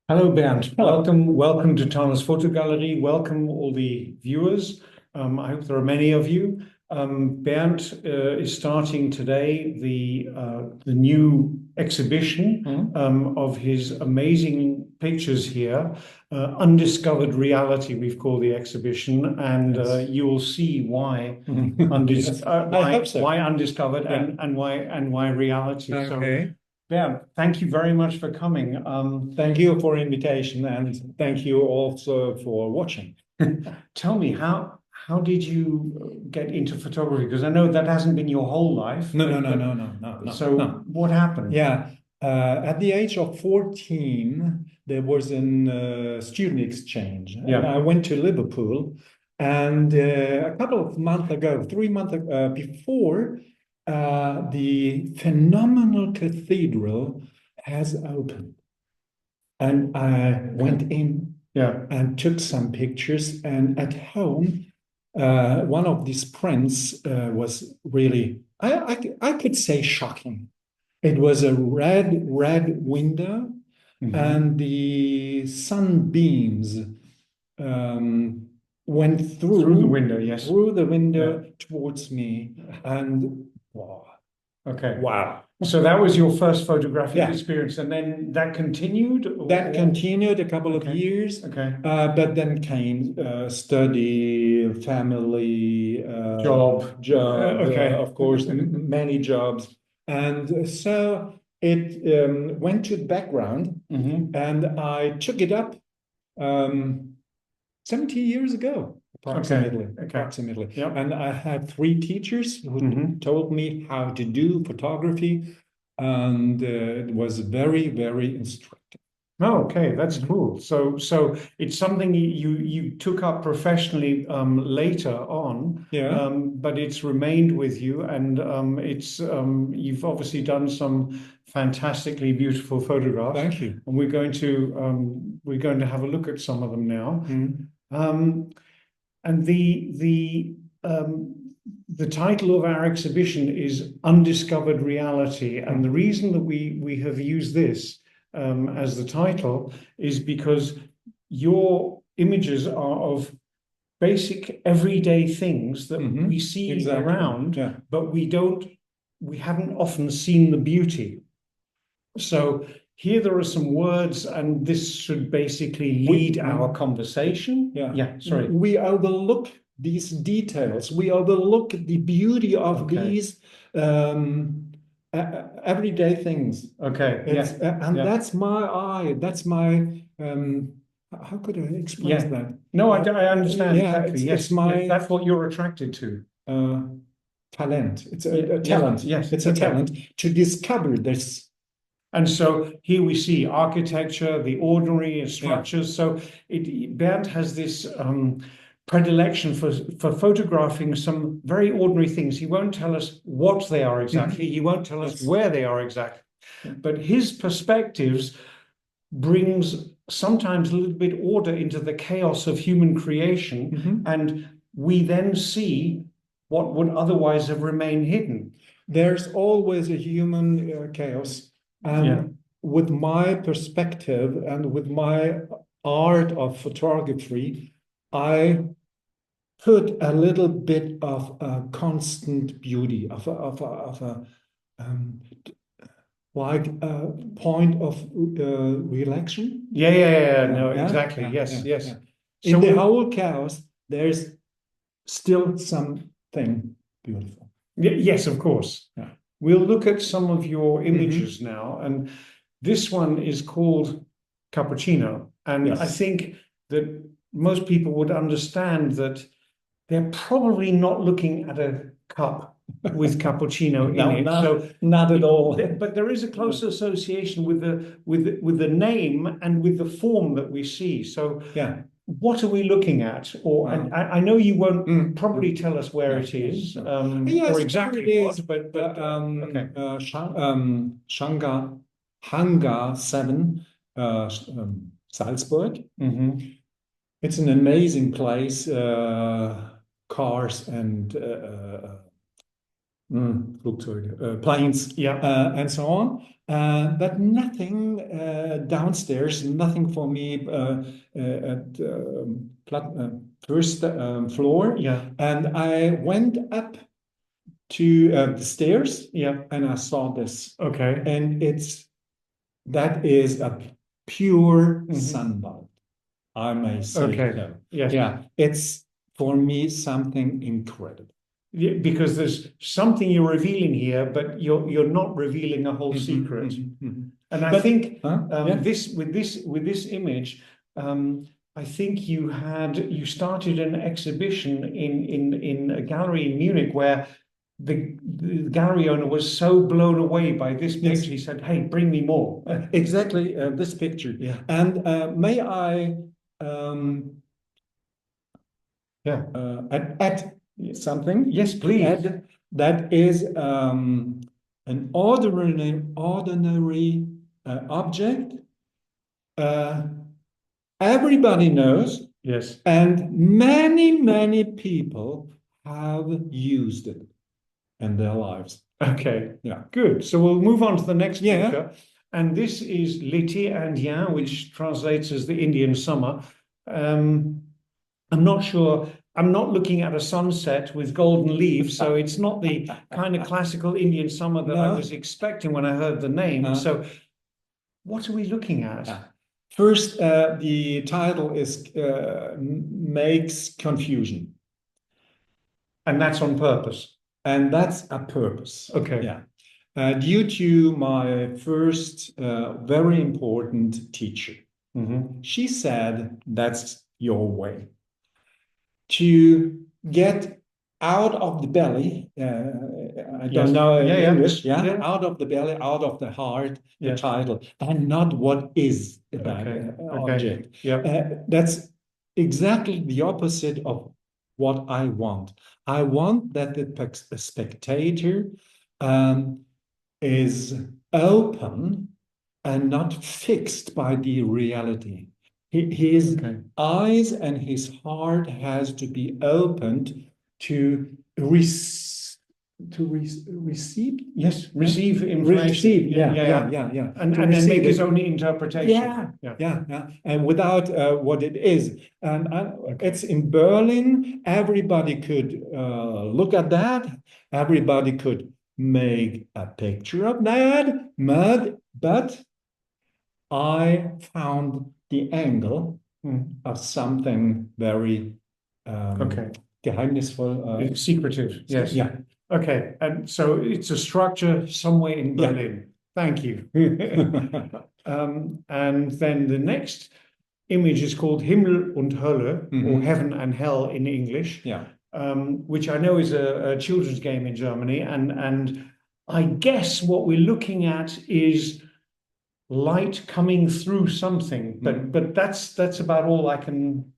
Hello, Bernd. Hello. Welcome to Taunus Foto Galerie. Welcome all the viewers. I hope there are many of you. Bernd is starting today the new exhibition Mhm. of his amazing pictures here. Undiscovered Reality, we've called the exhibition, and Yes. you will see why Yes. I hope so. why undiscovered Yeah. and why reality. So. Okay. Yeah, thank you very much for coming. Thank you for invitation and thank you also for watching. Tell me, how did you get into photography? Because I know that hasn't been your whole life, No, no, but no, no, no, no, no, so no. what happened? Yeah. At the age of 14, there was an student exchange, and Yeah, I went to Liverpool. And a couple of months ago, 3 months before, the phenomenal cathedral has opened. And I okay, went in yeah, and took some pictures. And at home, one of these prints was really, I could say, shocking. It was a red window, hmm. and the sunbeams um, went Through the window, yes, through the yeah, window towards me. And wow, okay. wow. So that was your first photographic Yeah, experience, and then that continued, that continued a couple of okay, years, okay, but then came study, family, job, job, okay, of course, many jobs. And so it went to the background, hmm, and I took it up um, 70 years ago, okay, approximately, okay, approximately. yep, And I had three teachers who hmm. told me how to do photography, and it was very, very instructive. Oh, okay, that's Mhm. cool. So it's something you took up professionally later on, Yeah, but it's remained with you, and it's you've obviously done some fantastically beautiful photographs, thank you. and we're going to have a look at some of them now. Mhm. Um, and the title of our exhibition is Undiscovered Reality. And the Mhm. reason that we have used this as the title is because your images are of basic everyday things that we Mhm. see Exactly. around, Yeah. but we haven't often seen the beauty. So here there are some words, and this should basically We lead our conversation. yeah. Yeah, sorry. We overlook these details. We overlook the beauty of Okay. these everyday things. Okay. It's Yeah. and Yeah. that's my eye. That's my how could I express Yeah. that? No, I understand Yeah, exactly. it's Yes. my That's what you're attracted to. uh, talent. It's Yeah. a Yeah. talent. Yes. It's a Okay. talent to discover this. And so here we see architecture, the ordinary Yeah. structures. So Bernd has this predilection for photographing some very ordinary things. He won't tell us what they are Mhm. exactly. He won't tell us Yes. where they are exactly. Yeah. But his perspectives brings sometimes a little bit order into the chaos of human creation, Mhm. and we then see what would otherwise have remained hidden. There's always a human chaos. Yeah. And with my perspective and with my art of photography, I put a little bit of a constant beauty, of a um, like a point of relaxation. Yeah. Yeah, No, yeah, exactly. yeah, Yes, yeah, yes. yeah. So In the we'll, whole chaos, there's still something beautiful. yes, of course. Yeah. We'll look at some of your Hmm. images now, and this one is called Cappuccino. And I Yes. think that most people would understand that they're probably not looking at a cup with cappuccino in No, it. no, So, not at all. but there is a close association with the name and with the form that we see. So, Yeah. what are we looking at? Or Uh, and I know you won't probably mm. tell us where No, it no, is, no. or Yes, there it exactly is. what, but okay. Hangar 7, Salzburg. Hmm. It's an amazing place. Cars and Flugzeuge, planes, Yeah. and so on. But nothing downstairs, nothing for me at first floor. Yeah. And I went up to the stairs, Yeah. and I saw this. Okay. And that is a pure Mhm. Sannwald, I may say Okay. so. Yes. Yeah, it's for me something incredible. Yeah, because there's something you're revealing here, but you're not revealing a whole secret. And I think yeah. with this image, I think you started an exhibition in a gallery in Munich where the gallery owner was so blown away by this Yes. picture, he said, "Hey, bring me more." Exactly, this picture. Yeah. And may I Yeah. add something? Yes, please. Add, that is an ordinary object. Everybody knows, Yes. and many people have used it in their lives. Okay. Yeah. Good. So we'll move on to the next Yeah. picture. And this is L'été indien, which translates as the Indian summer. I'm not sure. I'm not looking at a sunset with golden leaves, so it's not the kind of classical Indian summer that I No. was expecting when I heard the name. So what are we looking at? First, the title is makes confusion. And that's on purpose. And that's a purpose. Okay. Yeah. Due to my first very important teacher. She said, that's your way. To get out of the belly, I don't know in English, out of the belly, out of the heart, the title, and not what is that object. That's exactly the opposite of what I want. I want that the spectator is open and not fixed by the reality. His eyes and his heart has to be opened to receive. Yes, receive information. Receive, yeah. And then make his own interpretation. Yeah. And without what it is. And it's in Berlin. Everybody could look at that. Everybody could make a picture of that. But I found the angle of something very geheimnisvoll. Secretive, yes. Yeah. Okay, and so it's a structure somewhere in Berlin. Thank you. And then the next image is called Himmel und Hölle, or Heaven and Hell in English, which I know is a children's game in Germany. And I guess what we're looking at is light coming through something, but that's about all I can.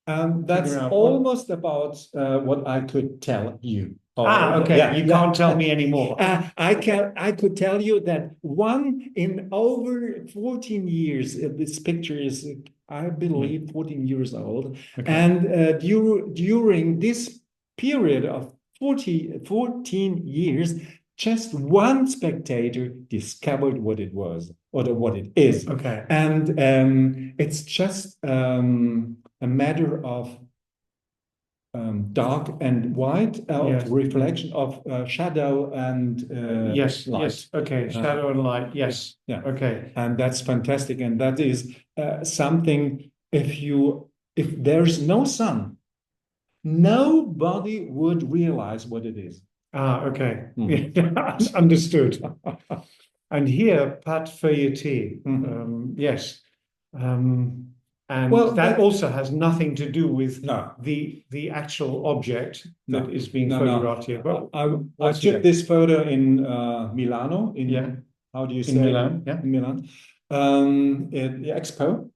That's almost about what I could tell you. Okay. You can't tell me anymore. I could tell you that one in over 14 years. This picture is, I believe, 14 years old, and during this period of 14 years, just one spectator discovered what it was or what it is. And it's just a matter of dark and white, of reflection of shadow and light. Shadow and light. Yes. And that's fantastic. And that is something. If there's no sun, nobody would realize what it is. Understood. And here, pâte feuilletée. Yes. And that also has nothing to do with the actual object that is being photographed here. But I took this photo in Milano. How do you say in Milan? In Milan. At the Expo.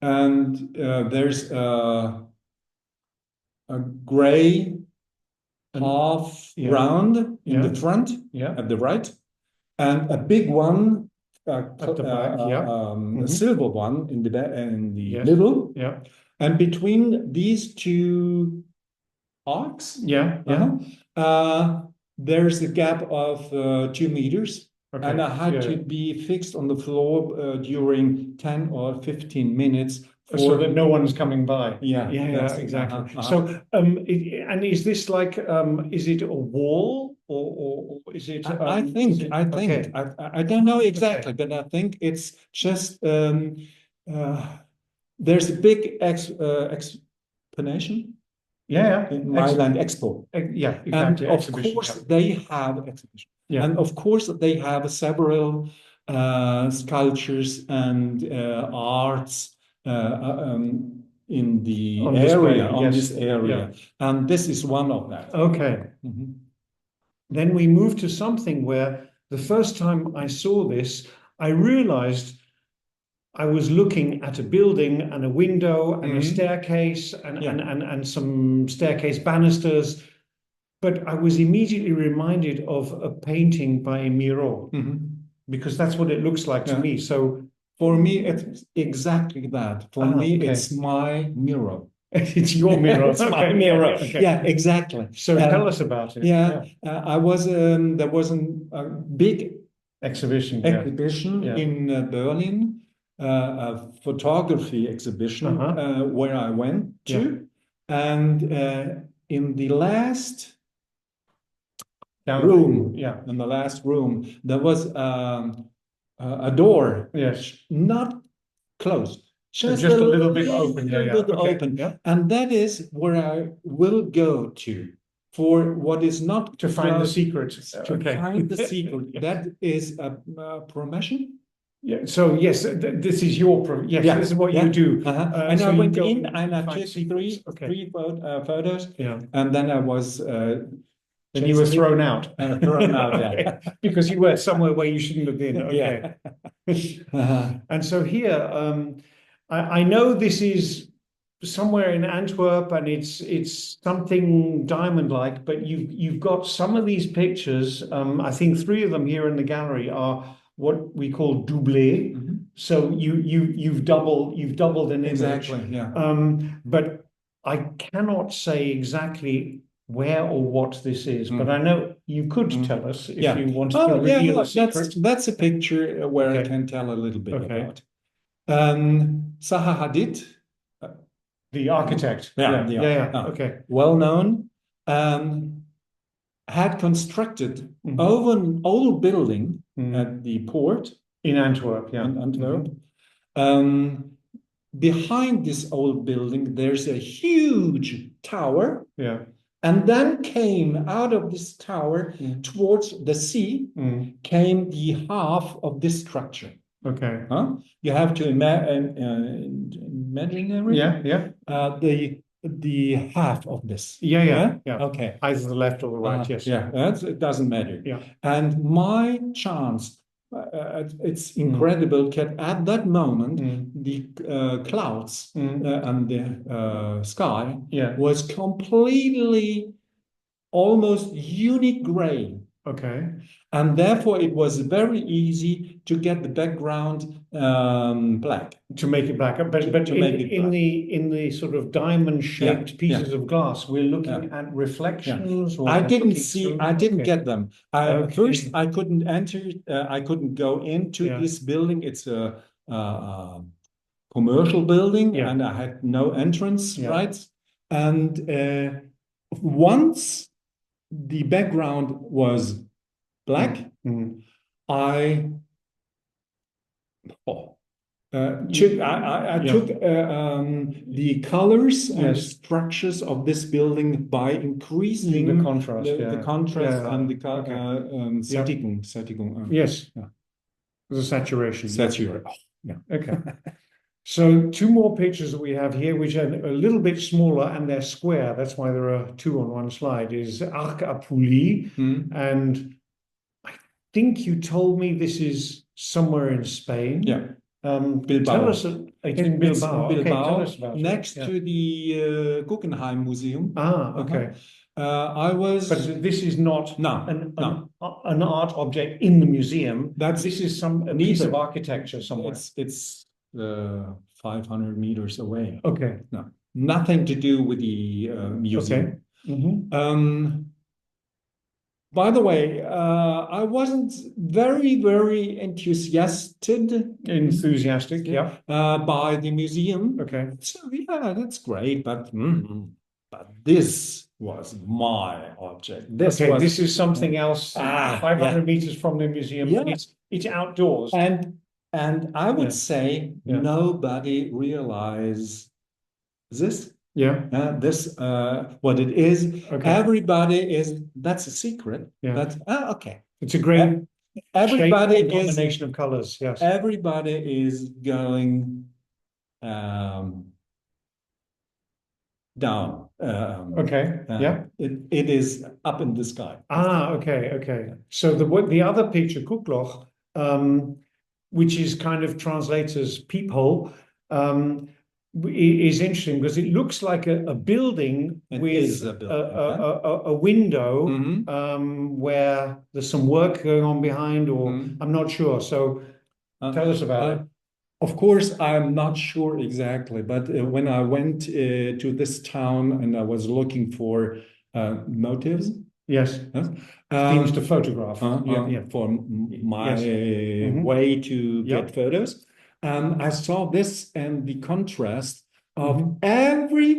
And there's a gray half round in the front at the right, and a big one at the back, a silver one in the middle, and between these two arcs, there's a gap of 2 meters. Okay. And I had to be fixed on the floor during 10 or 15 minutes so that no one's coming by. Yeah, Yeah, exactly. So, and is this like, is it a wall or is it? I think, okay. I don't know exactly, but I think it's just there's a big explanation. Yeah, In Mailand Expo. Yeah, exactly. And of Exhibition, course yeah. they have exhibition. Yeah. And of course they have several sculptures and arts in the On area, display, on yes. this area. And this is one of that. Okay. Then we moved to something where the first time I saw this, I realized I was looking at a building and a window and a staircase and some staircase banisters, but I was immediately reminded of a painting by Miro, because that's what it looks like to me. So for me, it's exactly that. For me, it's my Miro. It's your mirror. It's my mirror. Okay. Yeah, exactly. So tell us about it. Yeah, I was there was a big exhibition in Berlin, a photography exhibition where I went to, and in the last room, in the last room, there was a door, not closed. Just a little bit open, open. And that is where I will go to for what is not to find the secret. To find the secret. That is a promotion. Yeah. So yes, this is your this is what you do. And so I went in and I took three photos. Yeah. And then I was. And you were thrown out. Thrown out, yeah. Because you were somewhere where you shouldn't have been. Okay. And so here, I know this is somewhere in Antwerp, and it's something diamond-like, but you've got some of these pictures. I think 3 of them here in the gallery are what we call doublé. So you've doubled an image. Exactly. Yeah. But I cannot say exactly where or what this is, but I know you could tell us if you wanted to reveal a secret. That's a picture where I can tell a little bit about. Zaha Hadid, the architect, okay, well known, had constructed over an old building at the port in Antwerp. In Antwerp. Behind this old building, there's a huge tower. Yeah. And then came out of this tower towards the sea, came the half of this structure. Okay. You have to imagine the half of this. Yeah. Okay. Either the left or the right. Yes. Yeah. It doesn't matter. Yeah. And my chance, it's incredible. At that moment, the clouds and the sky was completely, almost unique gray. Okay. And therefore, it was very easy to get the background black. To make it black, but in the sort of diamond-shaped pieces of glass, we're looking at reflections. Or I didn't get them. First, I couldn't enter. I couldn't go into this building. It's a commercial building, and I had no entrance rights. And once the background was black, I took the colors and structures of this building by increasing the contrast, and the Sättigung. Yes, the saturation. Saturation. Okay. So 2 more pictures that we have here, which are a little bit smaller and they're square. That's why there are 2 on one slide. Is Arc à Pouly, and I think you told me this is somewhere in Spain. Yeah. Bilbao. Tell us, it's in Bilbao. Okay, tell us about next to the Guggenheim Museum. Okay. But this is not an art object in the museum. This is a piece of architecture somewhere. It's 500 meters away. Okay. No, nothing to do with the museum. Okay. By the way, I wasn't very Enthusiastic, yeah. by the museum. Okay. So yeah, that's great, but this was my object. This Okay, was this is something else, 500 yeah. meters from the museum. Yeah. It's outdoors. And I would Yeah. say Yeah. nobody realizes this. Yeah. This what it is. Okay. Everybody is that's a secret. Yeah. But okay. It's a great Everybody shape and is combination of colors. Yes. everybody is going down. Okay. Yeah. It is up in the sky. Ah, okay, okay. So the other picture, Kuckloch, which is kind of translates as peephole, is interesting because it looks like a building It with is a building, a window Mhm. where there's some work going on behind, or Mhm. I'm not sure. So tell us about it. Of course, I'm not sure exactly, but when I went to this town and I was looking for motives, Yes. Themes to photograph. Yeah. for my Yes. way to Yeah. get photos, I saw this and the contrast of Mhm. every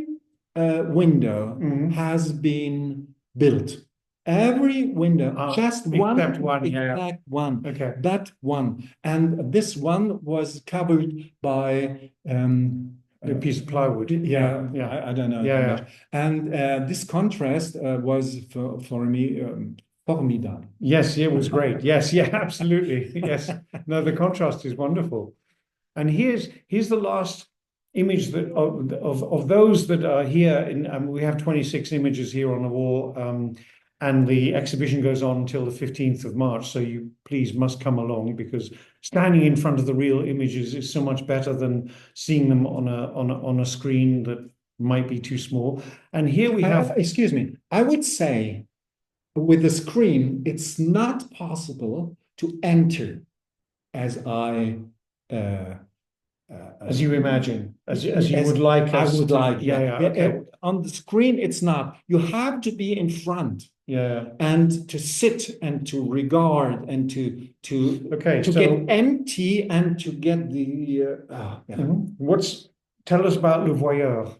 window Mhm. has been built. Every window, just one, except one, yeah. exact one. Okay. That one. And this one was covered by A piece of plywood. yeah, Yeah. I don't know Yeah, English. yeah. And this contrast was for me formidable. Yes, it was great. Yes, yeah, absolutely. Yes. No, the contrast is wonderful. And here's the last image that of those that are here in we have 26 images here on the wall, and the exhibition goes on until the 15th of March, so you please must come along, because standing in front of the real images is so much better than seeing them on a screen that might be too small. And here we have excuse me, I would say with the screen it's not possible to enter as I as you imagine, as you would like I us would to, like, yeah, okay. On the screen, it's not. You have to be in front, yeah, and to sit and to regard and okay, to so get empty and to get the tell us about Le Voyeur.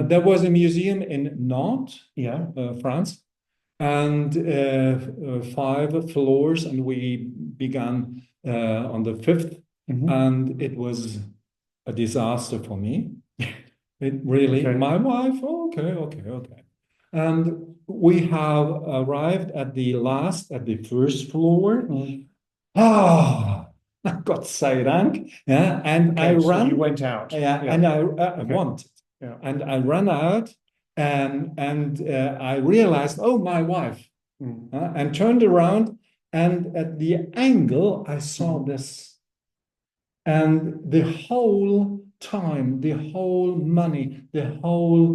There was a museum in Nantes, Yeah, France, and 5 floors, and we began on the 5th, and it was a disaster for me. It really, Okay. my wife, okay. And we have arrived at the first floor. Ah, Gott sei Dank. Yeah, and Okay, I so ran. you went out. Yeah, Yeah. and I Okay. wanted. Yeah. And I ran out, and I realized, oh, my wife, and turned around, and at the angle I saw this, and the whole time, the whole money, the whole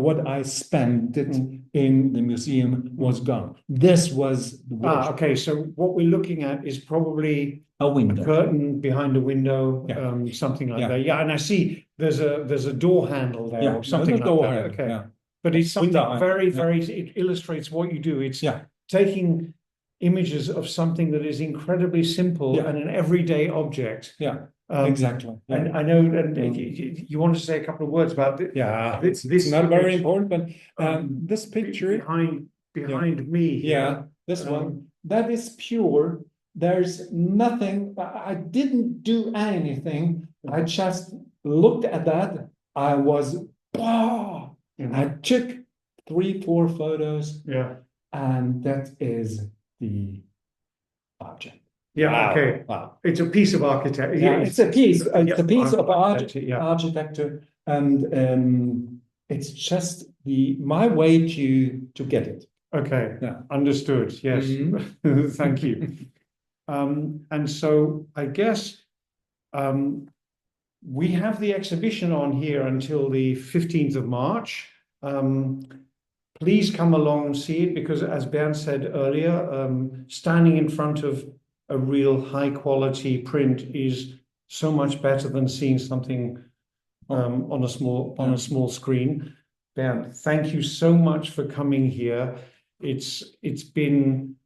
what I spent in the museum was gone. This was the worst. Okay, so what we're looking at is probably A window. a curtain behind a window, Yeah. something like Yeah. that. Yeah, and I see there's a door handle there, Yeah, or something there's a like door that. handle, Okay. yeah. But it's something Window, very, yeah. very, it illustrates what you do. It's Yeah. taking images of something that is incredibly simple Yeah. and an everyday object. Yeah, exactly. Yeah. And I know, and you want to say a couple of words about this? Yeah, this it's not very image, important, but this picture behind me here. Yeah, this one, that is pure. There's nothing, I didn't do anything. I just looked at that. I was, I took 3, 4 photos, Yeah. and that is the object. Yeah, Wow. okay. Wow. It's a piece of architecture. Yeah, it's a piece. It's a piece of architecture, architecture, and it's just my way to get it. Okay, Yeah. understood. Yes, thank you. And so I guess we have the exhibition on here until the 15th of March. Please come along and see it, because as Bernd said earlier, standing in front of a real high quality print is so much better than seeing something on a small screen. Bernd, thank you so much for coming here. It's been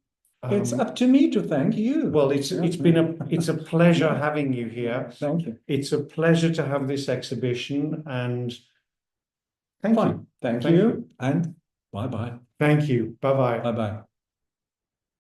It's up to me to thank you. well, it's a pleasure having you here. Thank you. It's a pleasure to have this exhibition, and thank you. Thank you. And bye-bye. Thank you. Bye-bye. Bye-bye.